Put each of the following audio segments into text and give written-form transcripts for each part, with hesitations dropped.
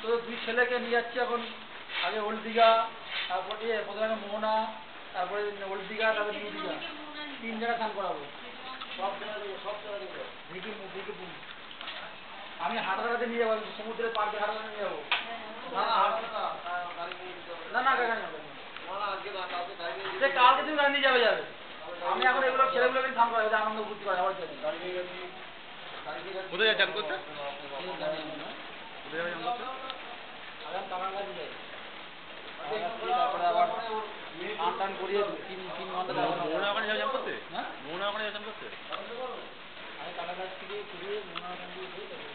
তো দুই ছেলেকে নিয়ে যাচ্ছি এখন। আগে ওল্ড দীঘা, তারপরে প্রথমে মোহনা, তারপরে ওল্ড দীঘা, তারপরে নিউ দীঘা, 3 জায়গা স্নান করাবো। সব জায়গা আমি হাঁটাতে নিয়ে যাবো, সমুদ্রের পাড়ে হাঁটাতে নিয়ে যাবো। না না কালকে তুমি গাড়ি নিয়ে যাবে যাবে। আমি এখন এগুলো ছেলেগুলোকে স্নান করাবো, আনন্দ ফুর্তি করে আমার জন্য। কোথায় যাচ্ছেন করতে? তারপরে আবার টান টান করিয়ে 3 ঘন্টা মোহনা ওখানে যাচ্ছেন করতে? মোহনা ওখানে যাচ্ছেন করতে? আমি কালাগাছ থেকে ঘুরিয়ে মোহনা ওখান দিয়ে ঘুরে যাবো।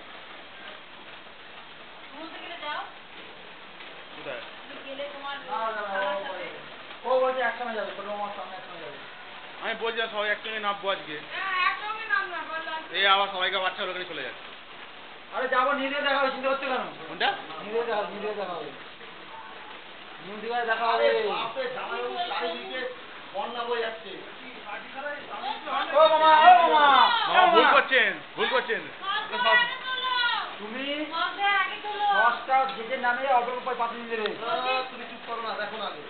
কোথায়? ও বলছে একসঙ্গে যাবে, ছোট মামার সামনে একসঙ্গে যাবে। আমি বলছিলাম সবাই একসঙ্গে নামবো আজকে, এই আবার সবাইকে বাচ্চা ওখানে চলে যাচ্ছে। আরে যাবো, নিজে দেখা হবে, চিন্তা করছো কেন? কোনটা? নিজে দেখা হবে, নিউ দীঘায় দেখা হবে। ও মামা, ভুল করছেন। তুমি 10টা যেতে নামে অটোর উপর পাঠিয়ে দিতে দেবে। তুমি চুপ করো না, দেখো না আগে।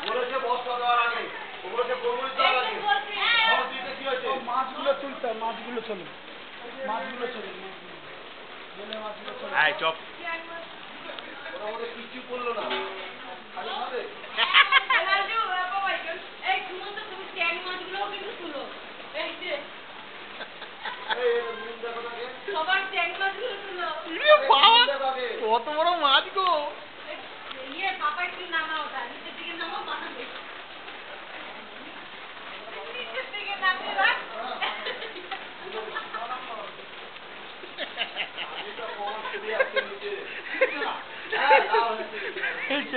বলেছে বস্তা দেওয়ার আগে, বলেছে গরুই দেওয়ার আগে। মাছগুলো তুলতে, মাছগুলো চলে। এই চপ। ওরা ওদের কিচ্ছু করলো না, খালি খাবে। কত বড় মাছ গো!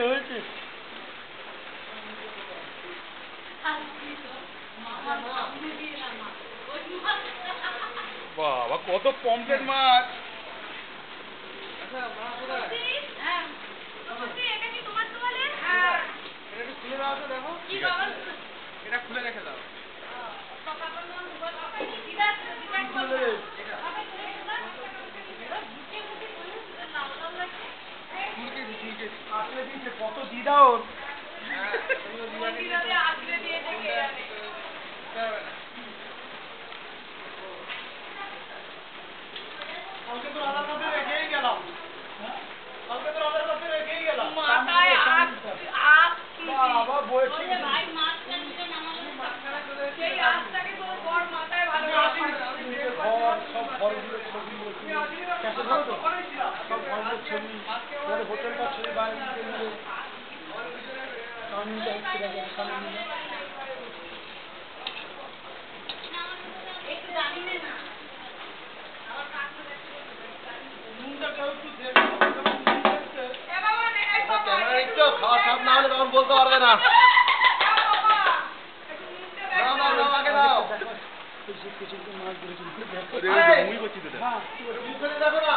হয়েছে বাবা কত পমফ্রেট মাছ! এটা খুলে রেখে দাও। কত দিদাও কালকে তো রান্নার মধ্যে রেখেই গেলাম। বাবা বলছি সব ঘরগুলো ছবি, সব ঘরগুলোর ছবি, হোটেলটার ছবি, বাইরে খাওয়া সাপ না হলে তখন বলতে পারবে না। মুড়ি করছি তো। দেখো না।